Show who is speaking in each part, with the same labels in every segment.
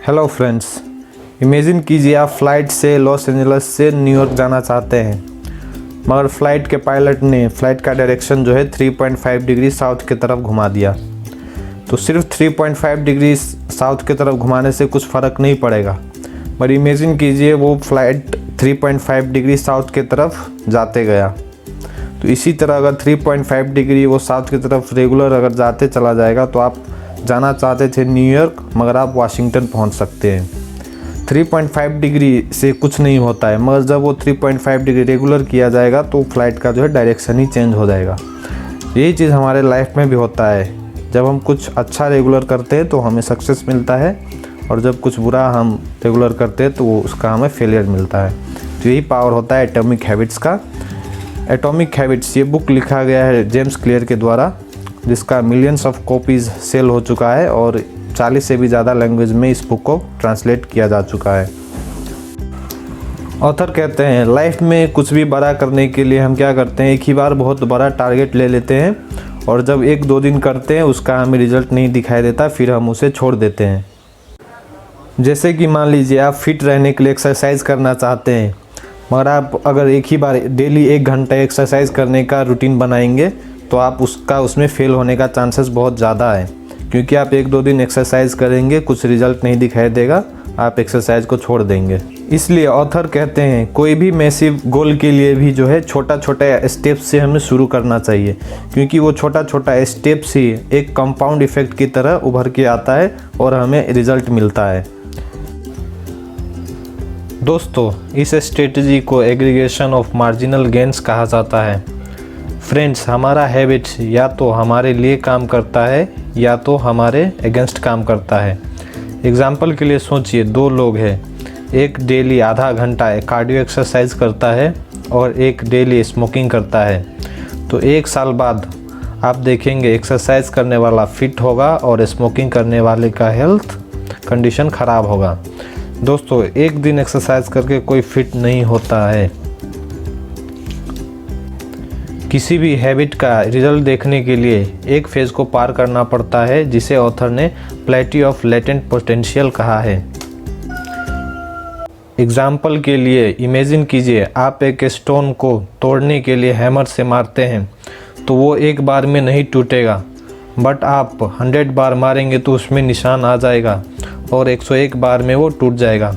Speaker 1: Hello friends, imagine कीजिए आप flight से लॉस एंजल्स से न्यूयॉर्क जाना चाहते हैं, मगर फ़्लाइट के पायलट ने फ़्लाइट का डायरेक्शन जो है 3.5 डिग्री साउथ की तरफ घुमा दिया। तो सिर्फ 3.5 डिग्री साउथ की तरफ घुमाने से कुछ फ़र्क नहीं पड़ेगा, पर इमेजिन कीजिए वो फ़्लाइट 3.5 डिग्री साउथ की तरफ जाते गया। तो इसी तरह अगर 3.5 डिग्री वो साउथ की तरफ रेगुलर अगर जाते चला जाएगा तो आप जाना चाहते थे न्यूयॉर्क, मगर आप वाशिंगटन पहुंच सकते हैं। 3.5 डिग्री से कुछ नहीं होता है, मगर जब वो 3.5 डिग्री रेगुलर किया जाएगा तो फ्लाइट का जो है डायरेक्शन ही चेंज हो जाएगा। यही चीज़ हमारे लाइफ में भी होता है। जब हम कुछ अच्छा रेगुलर करते हैं तो हमें सक्सेस मिलता है, और जब कुछ बुरा हम रेगुलर करते हैं तो उसका हमें फेलियर मिलता है। तो यही पावर होता है एटॉमिक हैबिट्स का। एटॉमिक हैबिट्स ये बुक लिखा गया है जेम्स क्लियर के द्वारा, जिसका मिलियंस ऑफ कॉपीज़ सेल हो चुका है और 40 से भी ज़्यादा लैंग्वेज में इस बुक को ट्रांसलेट किया जा चुका है। ऑथर कहते हैं लाइफ में कुछ भी बड़ा करने के लिए हम क्या करते हैं, एक ही बार बहुत बड़ा टारगेट ले लेते हैं, और जब 1-2 दिन करते हैं उसका हमें रिजल्ट नहीं दिखाई देता, फिर हम उसे छोड़ देते हैं। जैसे कि मान लीजिए आप फिट रहने के लिए एक्सरसाइज करना चाहते हैं, मगर आप अगर एक ही बार डेली 1 घंटा एक्सरसाइज करने का रूटीन बनाएंगे तो आप उसमें फेल होने का चांसेस बहुत ज़्यादा है, क्योंकि आप 1-2 दिन एक्सरसाइज करेंगे, कुछ रिजल्ट नहीं दिखाई देगा, आप एक्सरसाइज को छोड़ देंगे। इसलिए ऑथर कहते हैं कोई भी मैसिव गोल के लिए भी जो है छोटा छोटा स्टेप से हमें शुरू करना चाहिए, क्योंकि वो छोटा छोटा स्टेप ही एक कंपाउंड इफेक्ट की तरह उभर के आता है और हमें रिजल्ट मिलता है। दोस्तों, इस स्ट्रेटजी को एग्रीगेशन ऑफ मार्जिनल गेन्स कहा जाता है। फ्रेंड्स, हमारा हैबिट या तो हमारे लिए काम करता है या तो हमारे अगेंस्ट काम करता है। एग्जाम्पल के लिए सोचिए, 2 लोग हैं, एक डेली आधा घंटा कार्डियो एक्सरसाइज करता है और एक डेली स्मोकिंग करता है। तो 1 साल बाद आप देखेंगे एक्सरसाइज करने वाला फिट होगा और स्मोकिंग करने वाले का हेल्थ कंडीशन ख़राब होगा। दोस्तों, एक दिन एक्सरसाइज करके कोई फिट नहीं होता है। किसी भी हैबिट का रिजल्ट देखने के लिए एक फेज़ को पार करना पड़ता है, जिसे ऑथर ने प्लेटी ऑफ लेटेंट पोटेंशियल कहा है। एग्जाम्पल के लिए इमेजिन कीजिए आप एक स्टोन को तोड़ने के लिए हैमर से मारते हैं, तो वो एक बार में नहीं टूटेगा, बट आप 100 बार मारेंगे तो उसमें निशान आ जाएगा और 101 बार में वो टूट जाएगा।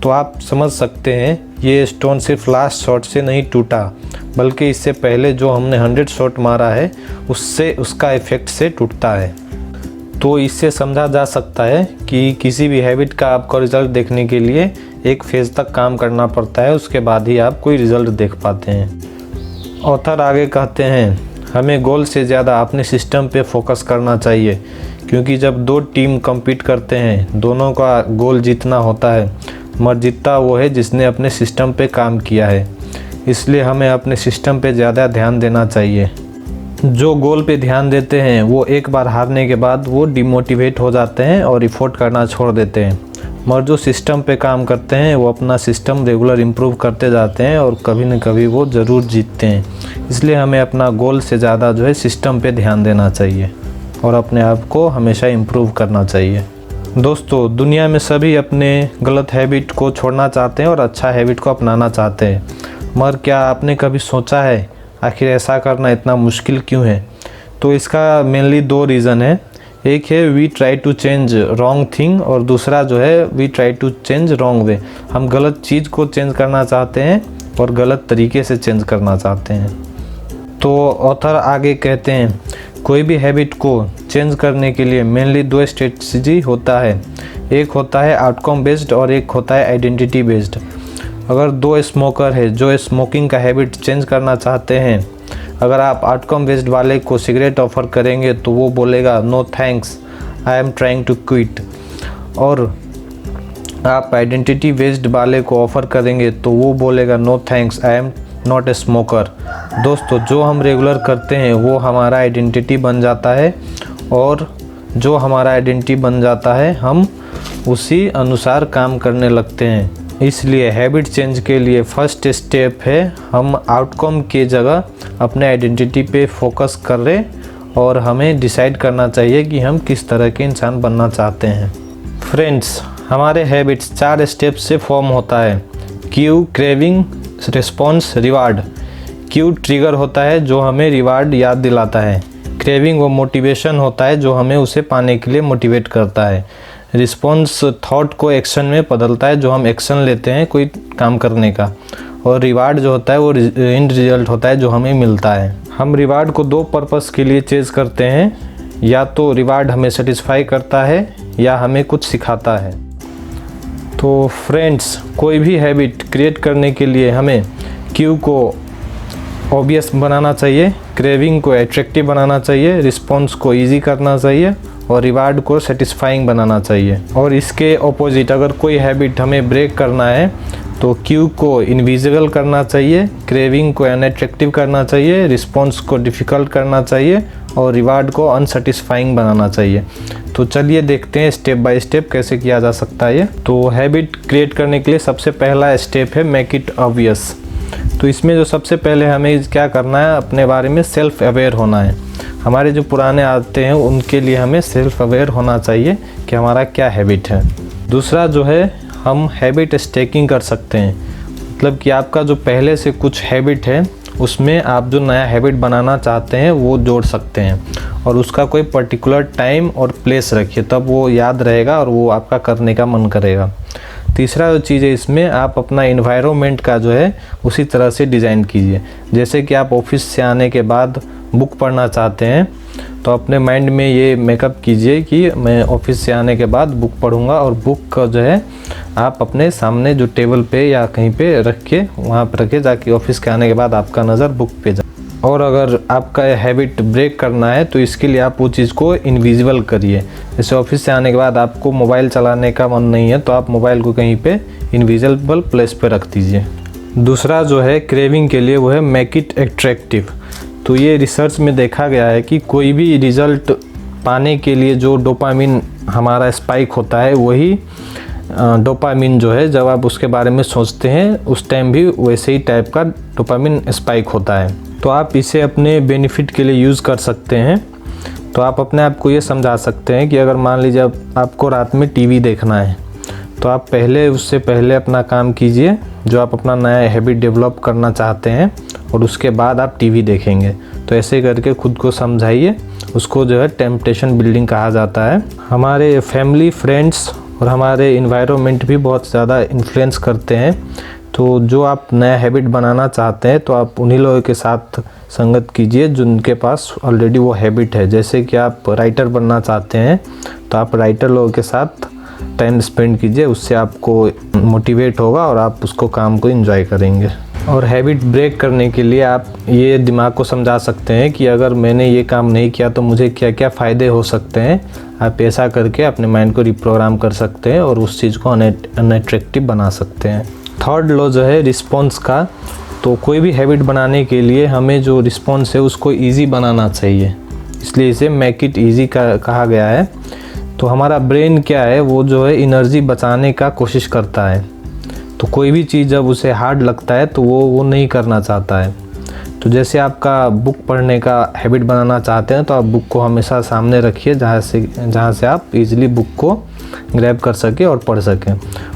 Speaker 1: तो आप समझ सकते हैं ये स्टोन सिर्फ लास्ट शॉट से नहीं टूटा, बल्कि इससे पहले जो हमने 100 शॉट मारा है उसका इफ़ेक्ट से टूटता है। तो इससे समझा जा सकता है कि किसी भी हैबिट का आपको रिज़ल्ट देखने के लिए एक फेज़ तक काम करना पड़ता है, उसके बाद ही आप कोई रिज़ल्ट देख पाते हैं। ऑथर आगे कहते हैं हमें गोल से ज़्यादा अपने सिस्टम पे फोकस करना चाहिए, क्योंकि जब 2 टीम compete करते हैं, दोनों का गोल जीतना होता है, मगर जीतता वो है जिसने अपने सिस्टम पे काम किया है। इसलिए हमें अपने सिस्टम पे ज़्यादा ध्यान देना चाहिए। जो गोल पे ध्यान देते हैं वो एक बार हारने के बाद वो डिमोटिवेट हो जाते हैं और इफ़ोर्ट करना छोड़ देते हैं, मगर जो सिस्टम पे काम करते हैं वो अपना सिस्टम रेगुलर इम्प्रूव करते जाते हैं और कभी न कभी वो ज़रूर जीतते हैं। इसलिए हमें अपना गोल से ज़्यादा जो है सिस्टम पे ध्यान देना चाहिए और अपने आप को हमेशा इम्प्रूव करना चाहिए। दोस्तों, दुनिया में सभी अपने गलत हैबिट को छोड़ना चाहते हैं और अच्छा हैबिट को अपनाना चाहते हैं, मगर क्या आपने कभी सोचा है आखिर ऐसा करना इतना मुश्किल क्यों है? तो इसका मेनली 2 रीज़न है। एक है we try to change wrong thing, और दूसरा जो है we try to change wrong way. हम गलत चीज़ को चेंज करना चाहते हैं और गलत तरीके से चेंज करना चाहते हैं। तो ऑथर आगे कहते हैं कोई भी हैबिट को चेंज करने के लिए मेनली 2 स्ट्रेटजी होता है। एक होता है आउटकम बेस्ड और एक होता है आइडेंटिटी बेस्ड। अगर 2 स्मोकर है जो स्मोकिंग का हैबिट चेंज करना चाहते हैं, अगर आप आउटकम बेस्ड वाले को सिगरेट ऑफ़र करेंगे तो वो बोलेगा no thanks, I am trying to quit. और आप आइडेंटिटी बेस्ड वाले को ऑफ़र करेंगे तो वो बोलेगा no thanks, I am not a smoker. दोस्तों, जो हम रेगुलर करते हैं वो हमारा आइडेंटिटी बन जाता है, और जो हमारा आइडेंटिटी बन जाता है हम उसी अनुसार काम करने लगते हैं। इसलिए हैबिट चेंज के लिए फर्स्ट स्टेप है हम आउटकम के जगह अपने आइडेंटिटी पे फोकस करें, और हमें डिसाइड करना चाहिए कि हम किस तरह के इंसान बनना चाहते हैं। फ्रेंड्स, हमारे हैबिट्स 4 स्टेप से फॉर्म होता है। Q, craving, response, reward. Q trigger होता है जो हमें रिवार्ड याद दिलाता है। क्रेविंग वो मोटिवेशन होता है जो हमें उसे पाने के लिए मोटिवेट करता है। रिस्पॉन्स थॉट को एक्शन में बदलता है जो हम एक्शन लेते हैं कोई काम करने का। और रिवार्ड जो होता है वो एंड रिजल्ट होता है जो हमें मिलता है। हम रिवार्ड को 2 पर्पस के लिए चेज करते हैं, या तो रिवार्ड हमें सेटिस्फाई करता है या हमें कुछ सिखाता है। तो फ्रेंड्स, कोई भी हैबिट क्रिएट करने के लिए हमें क्यू को ऑब्वियस बनाना चाहिए, क्रेविंग को एट्रैक्टिव बनाना चाहिए, रिस्पॉन्स को ईजी करना चाहिए और रिवार्ड को सेटिस्फाइंग बनाना चाहिए। और इसके ऑपोजिट अगर कोई हैबिट हमें ब्रेक करना है तो क्यू को इनविजिबल करना चाहिए, क्रेविंग को अनअट्रैक्टिव करना चाहिए, रिस्पॉन्स को डिफ़िकल्ट करना चाहिए और रिवार्ड को अनसेटिस्फाइंग बनाना चाहिए। तो चलिए देखते हैं स्टेप बाय स्टेप कैसे किया जा सकता है ये। तो हैबिट क्रिएट करने के लिए सबसे पहला स्टेप है मेक इट ऑब्वियस। तो इसमें जो सबसे पहले हमें क्या करना है, अपने बारे में सेल्फ अवेयर होना है। हमारे जो पुराने आदतें हैं उनके लिए हमें सेल्फ अवेयर होना चाहिए कि हमारा क्या हैबिट है। दूसरा जो है, हम हैबिट स्टैकिंग कर सकते हैं, मतलब कि आपका जो पहले से कुछ हैबिट है उसमें आप जो नया हैबिट बनाना चाहते हैं वो जोड़ सकते हैं और उसका कोई पर्टिकुलर टाइम और प्लेस रखिए, तब वो याद रहेगा और वो आपका करने का मन करेगा। तीसरा जो चीज़ है, इसमें आप अपना इन्वायरमेंट का जो है उसी तरह से डिज़ाइन कीजिए। जैसे कि आप ऑफिस से आने के बाद बुक पढ़ना चाहते हैं तो अपने माइंड में ये मेकअप कीजिए कि मैं ऑफिस से आने के बाद बुक पढ़ूंगा, और बुक का जो है आप अपने सामने जो टेबल पे या कहीं पे रख के वहाँ पर रखे, ताकि ऑफिस के आने के बाद आपका नज़र बुक पे जाए। और अगर आपका हैबिट ब्रेक करना है तो इसके लिए आप वो चीज़ को इनविजिबल करिए। जैसे ऑफिस से आने के बाद आपको मोबाइल चलाने का मन नहीं है तो आप मोबाइल को कहीं पे इनविजिबल प्लेस पे रख दीजिए। दूसरा जो है क्रेविंग के लिए, वो है मेक इट एट्रैक्टिव। तो ये रिसर्च में देखा गया है कि कोई भी रिज़ल्ट पाने के लिए जो डोपामिन हमारा स्पाइक होता है, वही डोपामिन जो है जब आप उसके बारे में सोचते हैं उस टाइम भी वैसे ही टाइप का डोपामिन स्पाइक होता है। तो आप इसे अपने बेनिफिट के लिए यूज़ कर सकते हैं। तो आप अपने आप को ये समझा सकते हैं कि अगर मान लीजिए आपको रात में टीवी देखना है तो आप उससे पहले अपना काम कीजिए जो आप अपना नया हैबिट डेवलप करना चाहते हैं, और उसके बाद आप टीवी देखेंगे। तो ऐसे करके खुद को समझाइए, उसको जो है टेम्पटेशन बिल्डिंग कहा जाता है। हमारे फैमिली, फ्रेंड्स और हमारे इन्वायरमेंट भी बहुत ज़्यादा इन्फ्लुएंस करते हैं। तो जो आप नया हैबिट बनाना चाहते हैं तो आप उन्हीं लोगों के साथ संगत कीजिए जिनके पास ऑलरेडी वो हैबिट है। जैसे कि आप राइटर बनना चाहते हैं तो आप राइटर लोगों के साथ टाइम स्पेंड कीजिए, उससे आपको मोटिवेट होगा और आप उसको काम को एंजॉय करेंगे। और हैबिट ब्रेक करने के लिए आप ये दिमाग को समझा सकते हैं कि अगर मैंने ये काम नहीं किया तो मुझे क्या क्या फ़ायदे हो सकते हैं। आप ऐसा करके अपने माइंड को रिप्रोग्राम कर सकते हैं और उस चीज़ को अनअट्रैक्टिव बना सकते हैं। थर्ड लॉ जो है रिस्पॉन्स का, तो कोई भी हैबिट बनाने के लिए हमें जो रिस्पॉन्स है उसको ईजी बनाना चाहिए, इसलिए इसे मेक इट ईजी कहा गया है। तो हमारा ब्रेन क्या है, वो जो है एनर्जी बचाने का कोशिश करता है। तो कोई भी चीज़ जब उसे हार्ड लगता है तो वो नहीं करना चाहता है। तो जैसे आपका बुक पढ़ने का हैबिट बनाना चाहते हैं तो आप बुक को हमेशा सामने रखिए जहाँ से आप इजीली बुक को ग्रैब कर सकें और पढ़ सकें।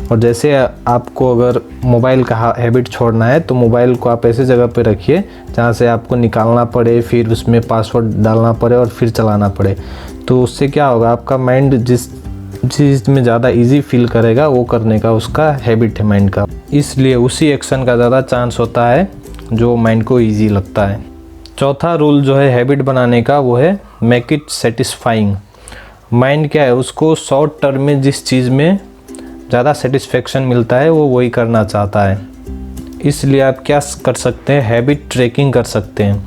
Speaker 1: और जैसे आपको अगर मोबाइल का हैबिट छोड़ना है तो मोबाइल को आप ऐसे जगह पे रखिए जहाँ से आपको निकालना पड़े, फिर उसमें पासवर्ड डालना पड़े और फिर चलाना पड़े। तो उससे क्या होगा, आपका माइंड जिस चीज़ में ज़्यादा इजी फील करेगा वो करने का उसका हैबिट है माइंड का, इसलिए उसी एक्शन का ज़्यादा चांस होता है जो माइंड को इजी लगता है। चौथा रूल जो है हैबिट बनाने का, वो है मेक इट सेटिस्फाइंग। माइंड क्या है, उसको शॉर्ट टर्म में जिस चीज़ में ज़्यादा सेटिस्फेक्शन मिलता है वो वही करना चाहता है। इसलिए आप क्या कर सकते हैं, हैबिट ट्रैकिंग कर सकते हैं।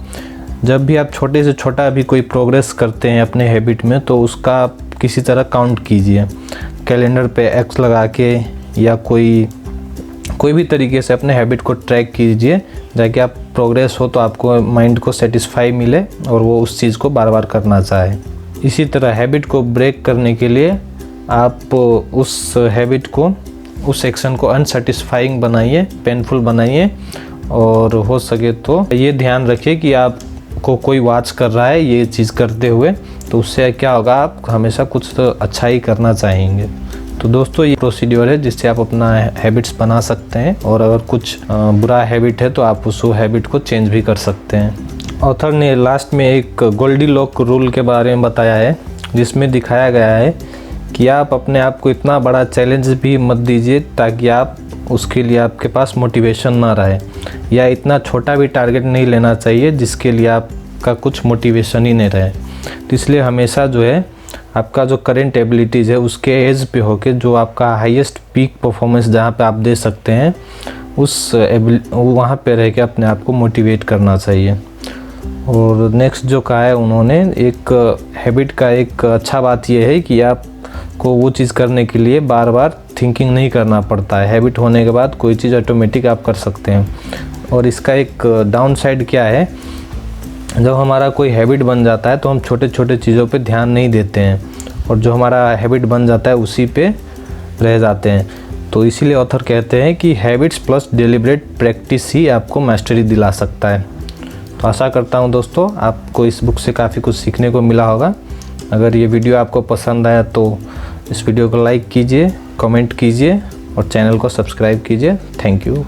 Speaker 1: जब भी आप छोटे से छोटा भी कोई प्रोग्रेस करते हैं अपने हैबिट में तो उसका आप किसी तरह काउंट कीजिए, कैलेंडर पे एक्स लगा के या कोई भी तरीके से अपने हैबिट को ट्रैक कीजिए, ताकि आप प्रोग्रेस हो तो आपको माइंड को सेटिस्फाई मिले और वो उस चीज़ को बार बार करना चाहे। इसी तरह हैबिट को ब्रेक करने के लिए आप उस हैबिट को, उस एक्शन को अनसेटिस्फाइंग बनाइए, पेनफुल बनाइए, और हो सके तो ये ध्यान रखिए कि आपको कोई वॉच कर रहा है ये चीज़ करते हुए, तो उससे क्या होगा, आप हमेशा कुछ तो अच्छा ही करना चाहेंगे। तो दोस्तों ये प्रोसीड्योर है जिससे आप अपना हैबिट्स बना सकते हैं, और अगर कुछ बुरा हैबिट है तो आप उस हैबिट को चेंज भी कर सकते हैं। ऑथर ने लास्ट में एक गोल्डीलॉक रूल के बारे में बताया है, जिसमें दिखाया गया है कि आप अपने आप को इतना बड़ा चैलेंज भी मत दीजिए ताकि आप उसके लिए आपके पास मोटिवेशन ना रहे, या इतना छोटा भी टारगेट नहीं लेना चाहिए जिसके लिए आपका कुछ मोटिवेशन ही नहीं रहे। तो इसलिए हमेशा जो है आपका जो करेंट एबिलिटीज़ है उसके एज पे होके जो आपका हाईएस्ट पीक परफॉर्मेंस जहाँ पे आप दे सकते हैं उस वहाँ पे रह के अपने आप को मोटिवेट करना चाहिए। और नेक्स्ट जो कहा है उन्होंने, एक हैबिट का एक अच्छा बात यह है कि आपको वो चीज़ करने के लिए बार बार थिंकिंग नहीं करना पड़ता है। हैबिट होने के बाद कोई चीज़ ऑटोमेटिक आप कर सकते हैं। और इसका एक डाउन साइड क्या है, जब हमारा कोई हैबिट बन जाता है तो हम छोटे छोटे चीज़ों पे ध्यान नहीं देते हैं, और जो हमारा हैबिट बन जाता है उसी पे रह जाते हैं। तो इसीलिए ऑथर कहते हैं कि हैबिट्स प्लस डेलिब्रेट प्रैक्टिस ही आपको मास्टरी दिला सकता है। तो आशा करता हूँ दोस्तों आपको इस बुक से काफ़ी कुछ सीखने को मिला होगा। अगर ये वीडियो आपको पसंद आया तो इस वीडियो को लाइक कीजिए, कमेंट कीजिए और चैनल को सब्सक्राइब कीजिए। Thank you.